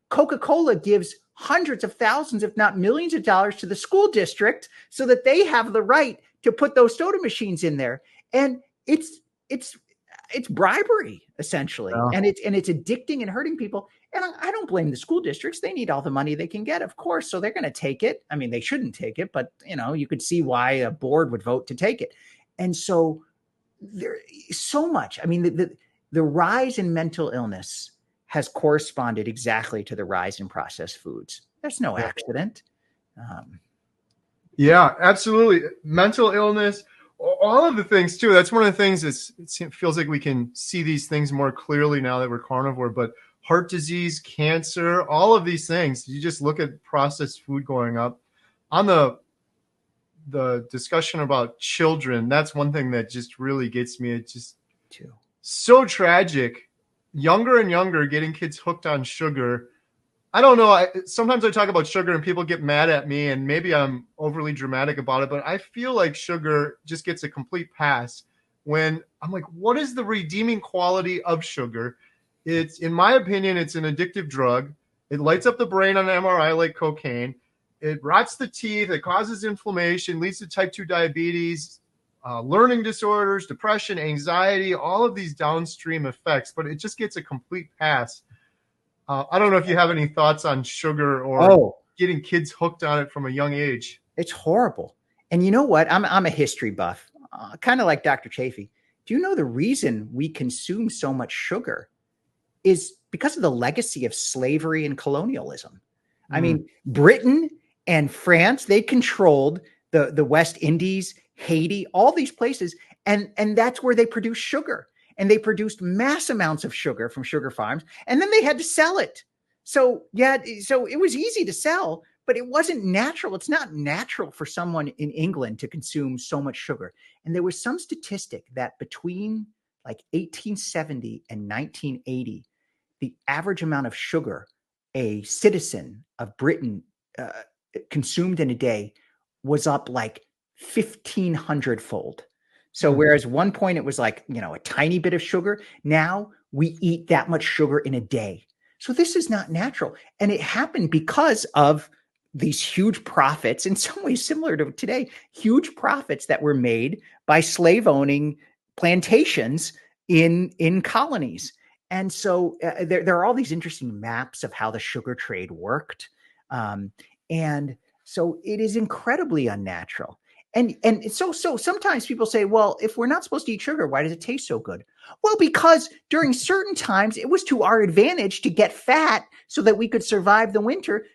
Coca-Cola gives hundreds of thousands, if not millions of dollars to the school district so that they have the right to put those soda machines in there. And it's bribery, essentially. Yeah. And it's addicting and hurting people. And I don't blame the school districts. They need all the money they can get, of course. So they're going to take it. I mean, they shouldn't take it, but you know, you could see why a board would vote to take it. And so there's so much. I mean, the rise in mental illness has corresponded exactly to the rise in processed foods. There's no accident. Yeah, absolutely. Mental illness, all of the things too. That's one of the things it feels like we can see these things more clearly now that we're carnivore, but heart disease, cancer, all of these things, you just look at processed food going up. On the discussion about children, that's one thing that just really gets me. It's just so tragic. Younger and younger, getting kids hooked on sugar. I don't know. Sometimes I talk about sugar and people get mad at me, and maybe I'm overly dramatic about it, but I feel like sugar just gets a complete pass when I'm like, what is the redeeming quality of sugar? In my opinion, it's an addictive drug. It lights up the brain on an MRI like cocaine. It rots the teeth. It causes inflammation, leads to type 2 diabetes, learning disorders, depression, anxiety, all of these downstream effects, but it just gets a complete pass. I don't know if you have any thoughts on sugar or getting kids hooked on it from a young age. It's horrible. And you know what? I'm a history buff, kind of like Dr. Chafee. Do you know the reason we consume so much sugar is because of the legacy of slavery and colonialism? I mean, Britain and France, they controlled the West Indies, Haiti, all these places. And that's where they produce sugar. and they produced mass amounts of sugar from sugar farms, and then they had to sell it. So so it was easy to sell, but it wasn't natural. It's not natural for someone in England to consume so much sugar. And there was some statistic that between like 1870 and 1980, the average amount of sugar a citizen of Britain consumed in a day was up like 1,500 fold. So whereas one point it was like, a tiny bit of sugar, now we eat that much sugar in a day. So this is not natural. And it happened because of these huge profits, in some ways similar to today, huge profits that were made by slave owning plantations in colonies. And so there are all these interesting maps of how the sugar trade worked. And so it is incredibly unnatural. And so sometimes people say, well, if we're not supposed to eat sugar, why does it taste so good? Well, because during certain times it was to our advantage to get fat so that we could survive the winter.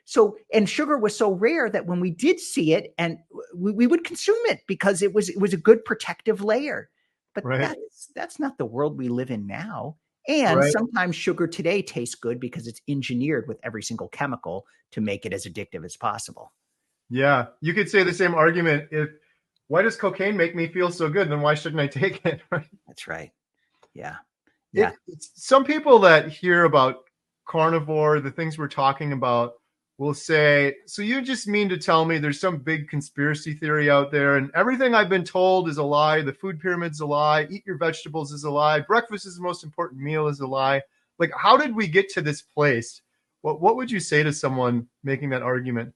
And sugar was so rare that when we did see it, and we would consume it because it was a good protective layer. But that's not the world we live in now. And sometimes sugar today tastes good because it's engineered with every single chemical to make it as addictive as possible. Yeah, you could say the same argument. Why does cocaine make me feel so good? Then why shouldn't I take it? That's right. Yeah. Some people that hear about carnivore, the things we're talking about, will say, so you just mean to tell me there's some big conspiracy theory out there and everything I've been told is a lie. The food pyramid's a lie. Eat your vegetables is a lie. Breakfast is the most important meal is a lie. Like, how did we get to this place? What would you say to someone making that argument?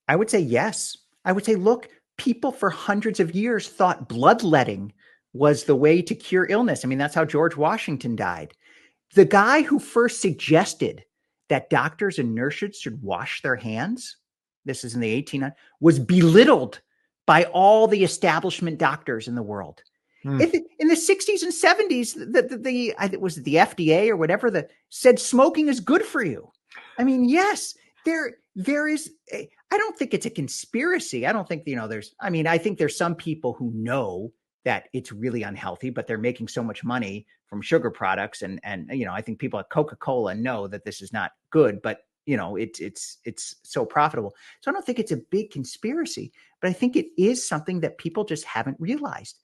I would say yes. I would say, look, people for hundreds of years thought bloodletting was the way to cure illness. I mean, that's how George Washington died. The guy who first suggested that doctors and nurses should wash their hands, this is in the 1800s, was belittled by all the establishment doctors in the world. In the 60s and 70s, it was the FDA or whatever said smoking is good for you. I mean, yes, there is. I don't think it's a conspiracy. I don't think, I think there's some people who know that it's really unhealthy, but they're making so much money from sugar products. And I think people at Coca-Cola know that this is not good, but it's so profitable. So I don't think it's a big conspiracy, but I think it is something that people just haven't realized.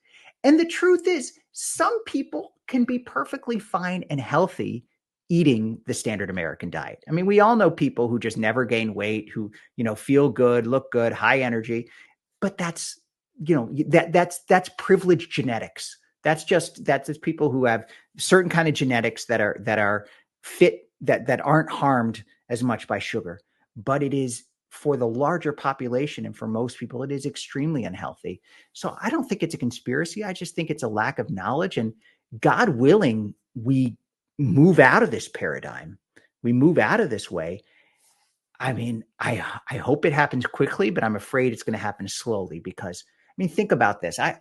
And the truth is, some people can be perfectly fine and healthy eating the standard American diet. I mean, we all know people who just never gain weight, who, feel good, look good, high energy, but that's privileged genetics. That's just people who have certain kind of genetics that are fit, that aren't harmed as much by sugar. But it is, for the larger population and for most people, it is extremely unhealthy. So I don't think it's a conspiracy. I just think it's a lack of knowledge, and God willing, we move out of this paradigm. We move out of this way. I mean, I hope it happens quickly, but I'm afraid it's going to happen slowly because, think about this. I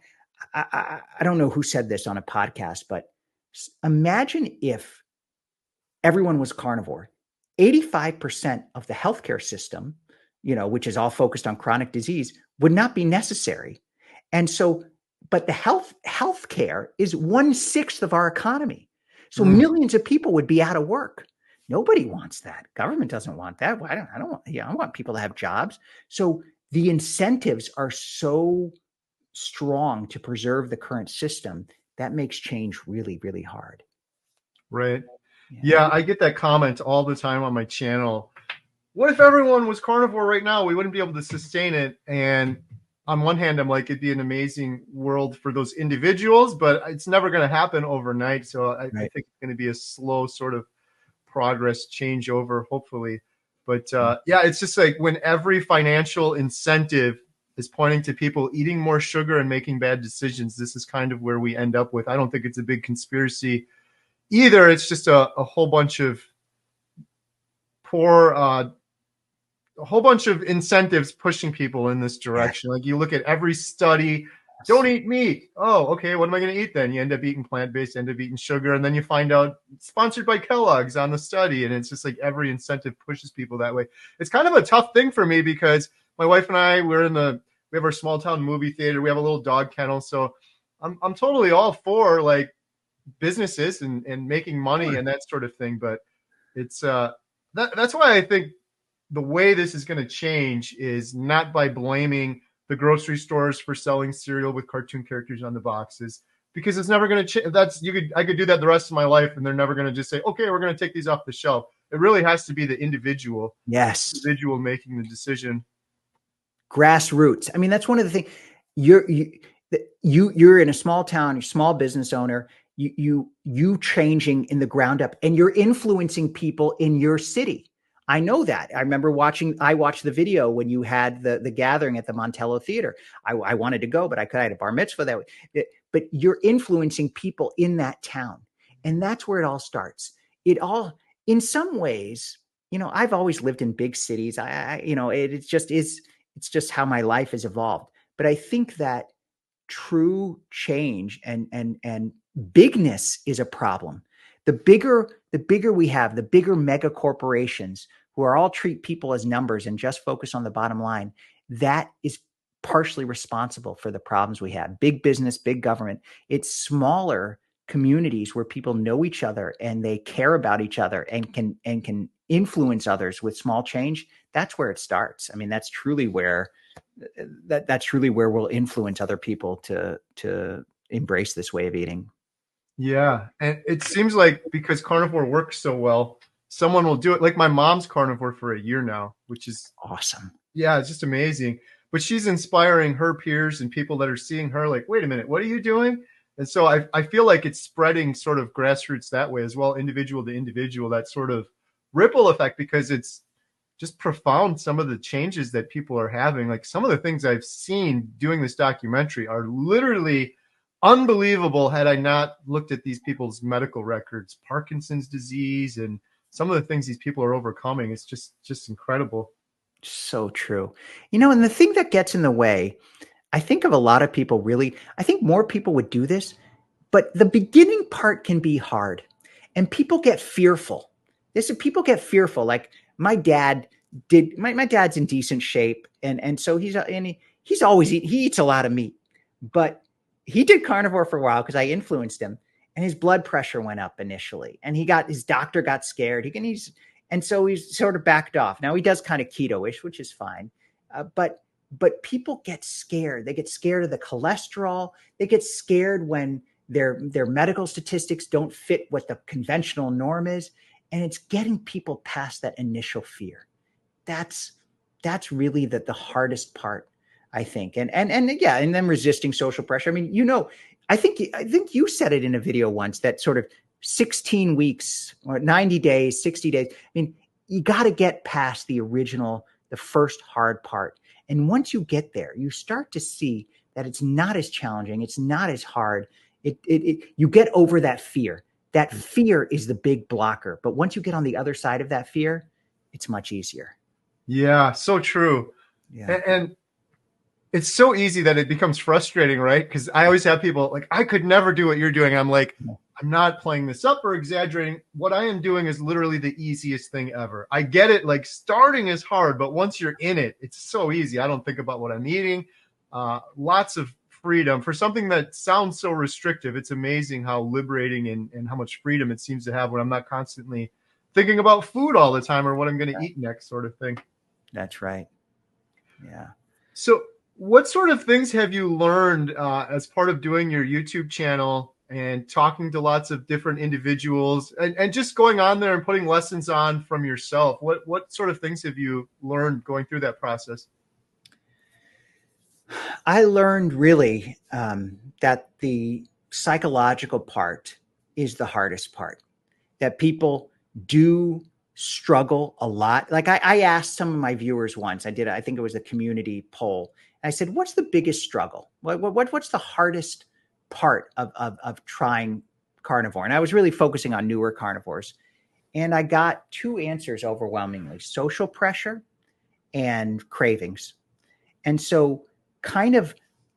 don't know who said this on a podcast, but imagine if everyone was carnivore. 85% of the healthcare system, which is all focused on chronic disease, would not be necessary. And so, but the healthcare is 1/6 of our economy. So millions of people would be out of work. Nobody wants that. Government doesn't want that. Well, I want people to have jobs. So the incentives are so strong to preserve the current system that makes change really, really hard. Right. Yeah, I get that comment all the time on my channel. What if everyone was carnivore right now? We wouldn't be able to sustain it. And on one hand, I'm like, it'd be an amazing world for those individuals, but it's never going to happen overnight. So I think it's going to be a slow sort of progress changeover, hopefully. But it's just like when every financial incentive is pointing to people eating more sugar and making bad decisions, this is kind of where we end up with. I don't think it's a big conspiracy either. It's just a whole bunch of a whole bunch of incentives pushing people in this direction. Like you look at every study, don't eat meat. Oh, okay. What am I going to eat then? You end up eating plant-based, end up eating sugar. And then you find out it's sponsored by Kellogg's on the study. And it's just like every incentive pushes people that way. It's kind of a tough thing for me because my wife and I, we have our small town movie theater. We have a little dog kennel. So I'm totally all for like businesses and making money and that sort of thing. But it's that's why I think the way this is going to change is not by blaming the grocery stores for selling cereal with cartoon characters on the boxes, because it's never going to change. I could do that the rest of my life, and they're never going to just say, okay, we're going to take these off the shelf. It really has to be the individual making the decision. Grassroots. I mean, that's one of the things. You're in a small town, you're a small business owner, you changing in the ground up, and you're influencing people in your city. I know that. I remember I watched the video when you had the gathering at the Montello Theater. I wanted to go, but I had a bar mitzvah that way. But you're influencing people in that town. And that's where it all starts. In some ways, I've always lived in big cities. It's just how my life has evolved. But I think that true change and bigness is a problem. The bigger we have, the bigger mega corporations who are all treat people as numbers and just focus on the bottom line, that is partially responsible for the problems we have. Big business, big government. It's smaller communities where people know each other and they care about each other and can influence others with small change. That's where it starts. I mean, that's truly where we'll influence other people to embrace this way of eating. Yeah. And it seems like because carnivore works so well, someone will do it. Like my mom's carnivore for a year now, which is awesome. Yeah, it's just amazing. But she's inspiring her peers and people that are seeing her like, wait a minute, what are you doing? And so I feel like it's spreading sort of grassroots that way as well, individual to individual, that sort of ripple effect, because it's just profound. Some of the changes that people are having, like some of the things I've seen doing this documentary are literally unbelievable had I not looked at these people's medical records, Parkinson's disease, and some of the things these people are overcoming. It's just incredible. So true. And the thing that gets in the way, I think of a lot of people I think more people would do this, but the beginning part can be hard and people get fearful. People get fearful. Like my dad did, my dad's in decent shape. And so he eats a lot of meat, but he did carnivore for a while because I influenced him, and his blood pressure went up initially, and his doctor got scared. And so he's sort of backed off. Now he does kind of keto-ish, which is fine. But people get scared. They get scared of the cholesterol. They get scared when their medical statistics don't fit what the conventional norm is. And it's getting people past that initial fear. That's really the hardest part, I think. And then resisting social pressure. I mean, I think you said it in a video once that sort of 16 weeks or 90 days, 60 days. I mean, you got to get past the first hard part. And once you get there, you start to see that it's not as challenging. It's not as hard. You get over that fear. That fear is the big blocker. But once you get on the other side of that fear, it's much easier. Yeah, so true. Yeah. And it's so easy that it becomes frustrating, right? Because I always have people like, I could never do what you're doing. I'm like, I'm not playing this up or exaggerating. What I am doing is literally the easiest thing ever. I get it. Like starting is hard, but once you're in it, it's so easy. I don't think about what I'm eating. Lots of freedom for something that sounds so restrictive. It's amazing how liberating and how much freedom it seems to have when I'm not constantly thinking about food all the time or what I'm going to eat next, sort of thing. That's right. Yeah. So what sort of things have you learned as part of doing your YouTube channel and talking to lots of different individuals and just going on there and putting lessons on from yourself? What sort of things have you learned going through that process? I learned really that the psychological part is the hardest part, that people do struggle a lot. Like I asked some of my viewers once, I think it was a community poll. And I said, what's the biggest struggle? What's the hardest part of trying carnivore? And I was really focusing on newer carnivores. And I got two answers overwhelmingly: social pressure and cravings. And so kind of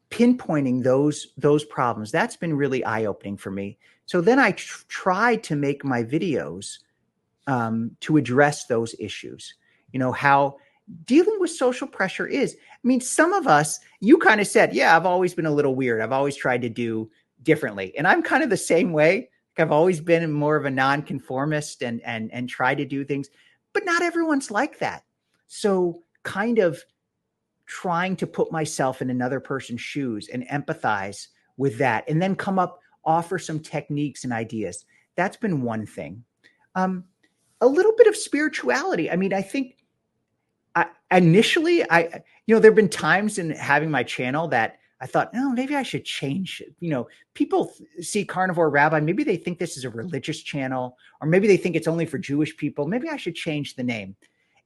pinpointing those problems, that's been really eye-opening for me. So then I tried to make my videos to address those issues, how dealing with social pressure is. I mean, some of us, you kind of said, yeah, I've always been a little weird. I've always tried to do differently. And I'm kind of the same way. I've always been more of a nonconformist and try to do things, but not everyone's like that. So kind of trying to put myself in another person's shoes and empathize with that, and then offer some techniques and ideas. That's been one thing. A little bit of spirituality. I mean, I think initially, there've been times in having my channel that I thought, oh, maybe I should change it. People see Carnivore Rabbi, maybe they think this is a religious channel, or maybe they think it's only for Jewish people. Maybe I should change the name.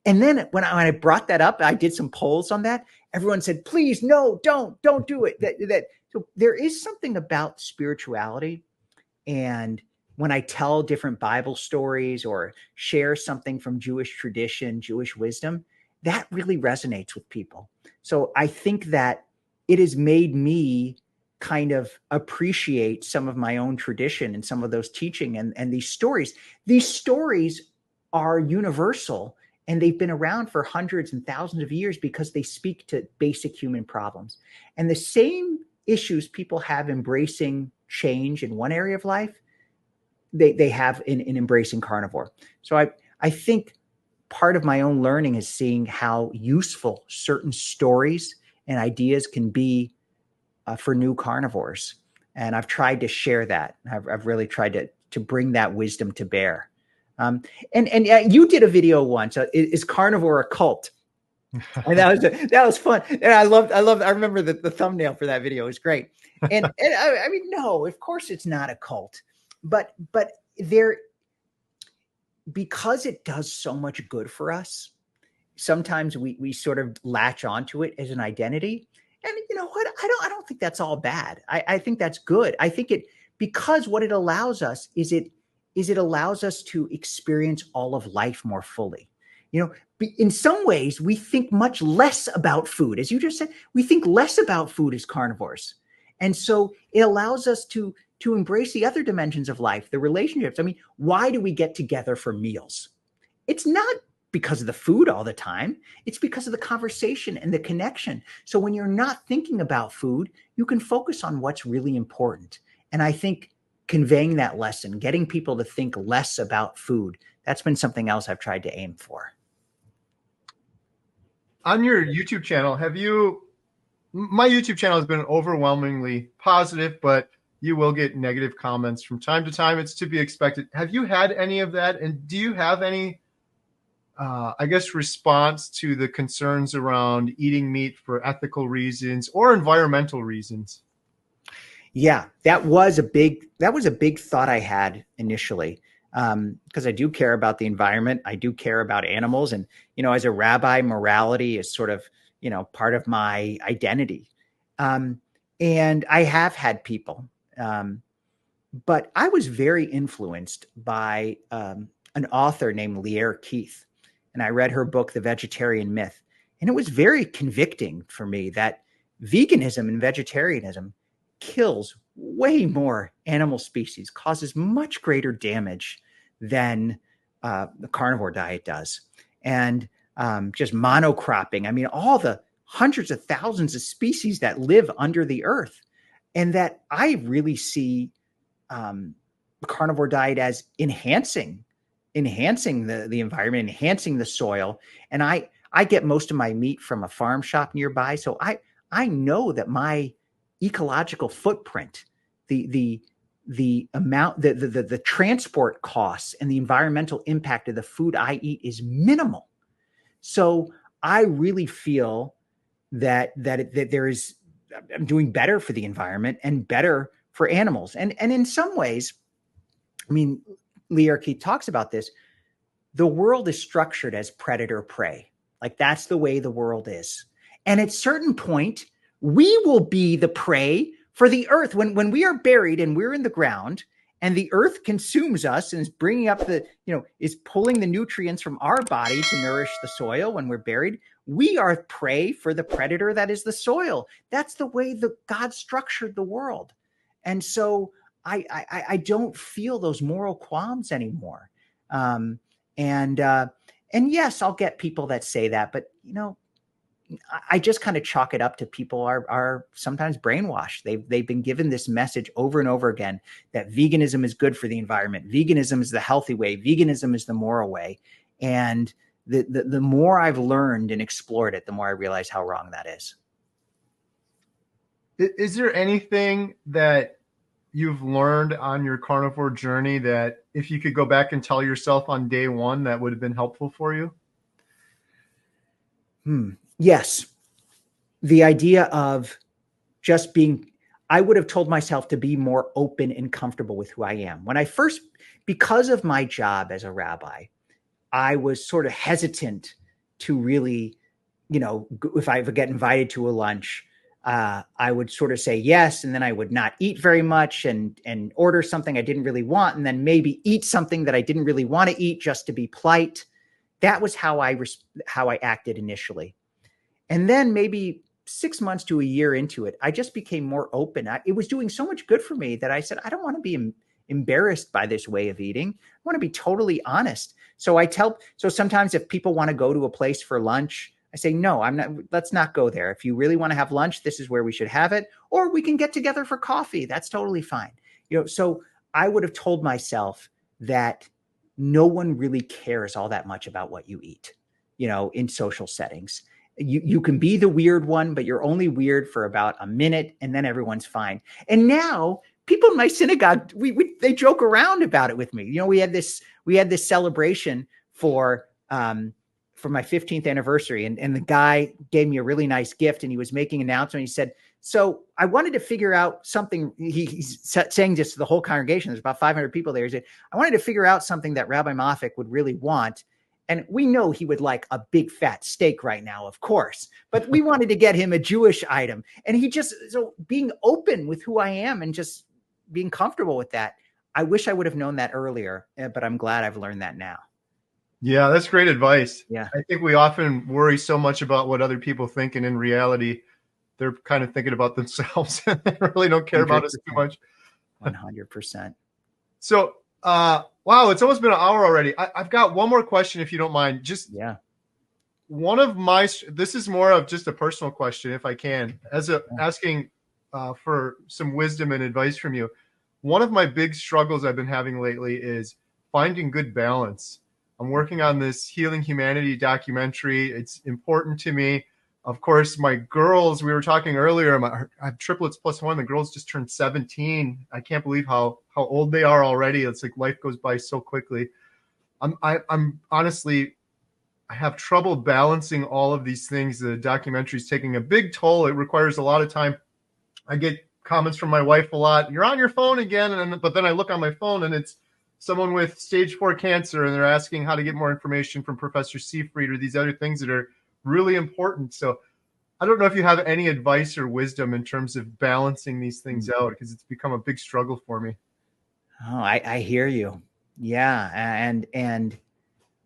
And then when I brought that up, I did some polls on that. Everyone said, please, no, don't do it. So there is something about spirituality. And when I tell different Bible stories or share something from Jewish tradition, Jewish wisdom, that really resonates with people. So I think that it has made me kind of appreciate some of my own tradition and some of those teaching and these stories. These stories are universal, and they've been around for hundreds and thousands of years because they speak to basic human problems. And the same issues people have embracing change in one area of life, they have in embracing carnivore. So I think part of my own learning is seeing how useful certain stories and ideas can be for new carnivores. And I've tried to share that. I've really tried to bring that wisdom to bear. And you did a video once. Is carnivore a cult? And that was fun. And I remember the thumbnail for that video. It was great. And I mean, no, of course it's not a cult, but because it does so much good for us, sometimes we sort of latch onto it as an identity. And you know what? I don't think that's all bad. I think that's good. I think because what it allows us is it allows us to experience all of life more fully. In some ways, we think much less about food. As you just said, we think less about food as carnivores. And so it allows us to embrace the other dimensions of life, the relationships. I mean, why do we get together for meals? It's not because of the food all the time. It's because of the conversation and the connection. So when you're not thinking about food, you can focus on what's really important. And I think conveying that lesson, getting people to think less about food, that's been something else I've tried to aim for. On your YouTube channel, my YouTube channel has been overwhelmingly positive, but you will get negative comments from time to time. It's to be expected. Have you had any of that? And do you have any, response to the concerns around eating meat for ethical reasons or environmental reasons? Yeah, that was a big thought I had initially, because I do care about the environment. I do care about animals. And, as a rabbi, morality is sort of, part of my identity. And I have had people, but I was very influenced by an author named Lear Keith. And I read her book, The Vegetarian Myth. And it was very convicting for me that veganism and vegetarianism kills way more animal species, causes much greater damage than the carnivore diet does. And just monocropping. I mean, all the hundreds of thousands of species that live under the earth. And that I really see the carnivore diet as enhancing the environment, enhancing the soil. And I get most of my meat from a farm shop nearby. So I know that my ecological footprint, the amount, the transport costs and the environmental impact of the food I eat is minimal. So I really feel that I'm doing better for the environment and better for animals. And in some ways, I mean, Lear Keith talks about this. The world is structured as predator prey. Like that's the way the world is. And at a certain point, we will be the prey for the earth. When we are buried and we're in the ground and the earth consumes us and is bringing up is pulling the nutrients from our body to nourish the soil when we're buried, we are prey for the predator that is the soil. That's the way God structured the world. And so I don't feel those moral qualms anymore. And yes, I'll get people that say that, but I just kind of chalk it up to people are sometimes brainwashed. They've been given this message over and over again that veganism is good for the environment. Veganism is the healthy way. Veganism is the moral way. And the more I've learned and explored it, the more I realize how wrong that is. Is there anything that you've learned on your carnivore journey that if you could go back and tell yourself on day one, that would have been helpful for you? Yes. The idea of just being, I would have told myself to be more open and comfortable with who I am. When I first, because of my job as a rabbi, I was sort of hesitant to really, if I would get invited to a lunch, I would sort of say yes, and then I would not eat very much and order something I didn't really want, and then maybe eat something that I didn't really want to eat just to be polite. That was how I acted initially. And then maybe 6 months to a year into it, I just became more open. It was doing so much good for me that I said, I don't want to be embarrassed by this way of eating. I want to be totally honest. So sometimes if people want to go to a place for lunch, I say, no, let's not go there. If you really want to have lunch, this is where we should have it. Or we can get together for coffee. That's totally fine. So I would have told myself that no one really cares all that much about what you eat, in social settings. You can be the weird one, but you're only weird for about a minute and then everyone's fine. And now people in my synagogue, they joke around about it with me. We had this celebration for my 15th anniversary, and the guy gave me a really nice gift, and he was making an announcement. He said, so I wanted to figure out something. He's saying this to the whole congregation. There's about 500 people there. He said, I wanted to figure out something that Rabbi Moffick would really want. And we know he would like a big fat steak right now, of course, but we wanted to get him a Jewish item. And so being open with who I am and just being comfortable with that. I wish I would have known that earlier, but I'm glad I've learned that now. Yeah, that's great advice. Yeah. I think we often worry so much about what other people think, and in reality, they're kind of thinking about themselves and they really don't care 100%. About us too much. 100%. So, wow, it's almost been an hour already. I've got one more question, if you don't mind. Just this is more of just a personal question, if I can, asking for some wisdom and advice from you. One of my big struggles I've been having lately is finding good balance. I'm working on this Healing Humanity documentary. It's important to me. Of course, my girls, we were talking earlier, I have triplets plus one. The girls just turned 17. I can't believe how old they are already. It's like life goes by so quickly. I'm honestly, I have trouble balancing all of these things. The documentary is taking a big toll. It requires a lot of time. I get comments from my wife a lot. You're on your phone again. But then I look on my phone and it's someone with stage 4 cancer, and they're asking how to get more information from Professor Seafried or these other things that are really important. So I don't know if you have any advice or wisdom in terms of balancing these things out, because it's become a big struggle for me. Oh, I hear you. Yeah. And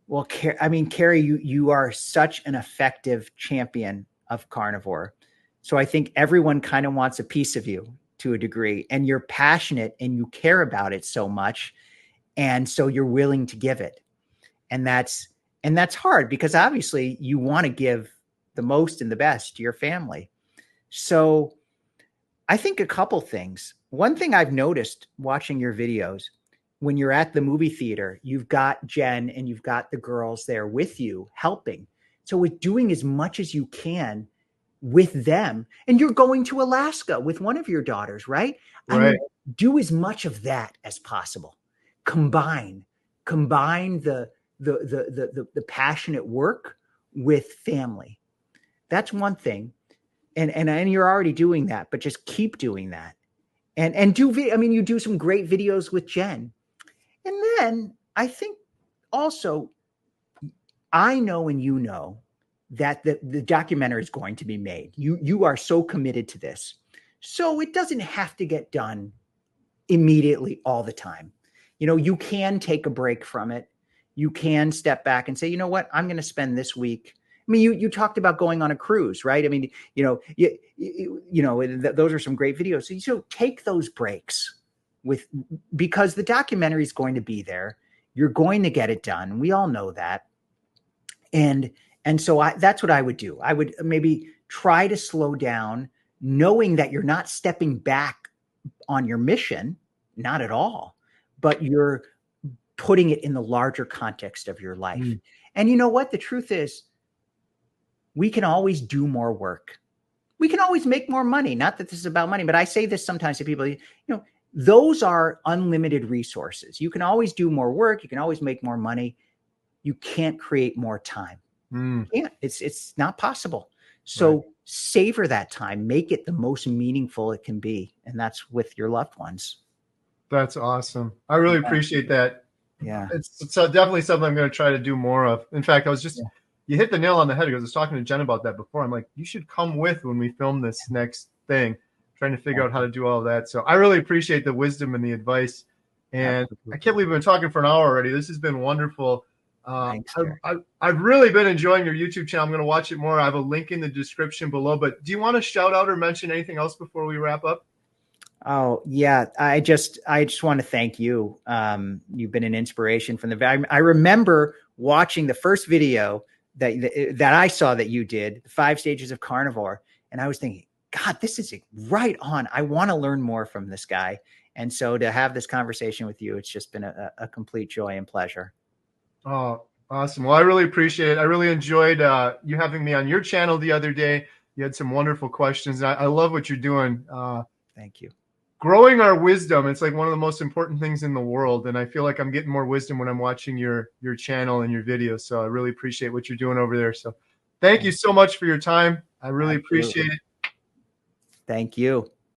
well, Carrie, you are such an effective champion of carnivore. So I think everyone kind of wants a piece of you to a degree, and you're passionate and you care about it so much. And so you're willing to give it. And that's hard, because obviously you want to give the most and the best to your family. So I think a couple things. One thing I've noticed watching your videos, when you're at the movie theater, you've got Jen and you've got the girls there with you helping. So with doing as much as you can with them, and you're going to Alaska with one of your daughters, right? Right. I mean, do as much of that as possible. Combine the passionate work with family. That's one thing. And you're already doing that, but just keep doing that. And you do some great videos with Jen. And then I think also, I know, and you know, that the documentary is going to be made. You are so committed to this. So it doesn't have to get done immediately all the time. You can take a break from it. You can step back and say, you know what, I'm going to spend this week. I mean, you talked about going on a cruise, right? I mean, those are some great videos. So take those breaks because the documentary is going to be there. You're going to get it done. We all know that. And And so that's what I would do. I would maybe try to slow down, knowing that you're not stepping back on your mission, not at all, but you're putting it in the larger context of your life. Mm. And you know what? The truth is, we can always do more work. We can always make more money. Not that this is about money, but I say this sometimes to people, those are unlimited resources. You can always do more work. You can always make more money. You can't create more time. Mm. You can't. It's not possible. So savor that time, make it the most meaningful it can be. And that's with your loved ones. That's awesome. I really appreciate that. Yeah. It's definitely something I'm going to try to do more of. In fact, you hit the nail on the head because I was talking to Jen about that before. I'm like, you should come with when we film this next thing, trying to figure out how to do all of that. So I really appreciate the wisdom and the advice. And I can't believe we've been talking for an hour already. This has been wonderful. I've really been enjoying your YouTube channel. I'm going to watch it more. I have a link in the description below. But do you want to shout out or mention anything else before we wrap up? Oh yeah, I just want to thank you. You've been an inspiration from I remember watching the first video that I saw that you did, the 5 stages of carnivore, and I was thinking, God, this is right on. I want to learn more from this guy. And so to have this conversation with you, it's just been a complete joy and pleasure. Oh, awesome. Well, I really appreciate it. I really enjoyed you having me on your channel the other day. You had some wonderful questions. I love what you're doing. Thank you. Growing our wisdom, it's like one of the most important things in the world. And I feel like I'm getting more wisdom when I'm watching your channel and your videos. So I really appreciate what you're doing over there. So thank you so much for your time. I really appreciate it. Thank you.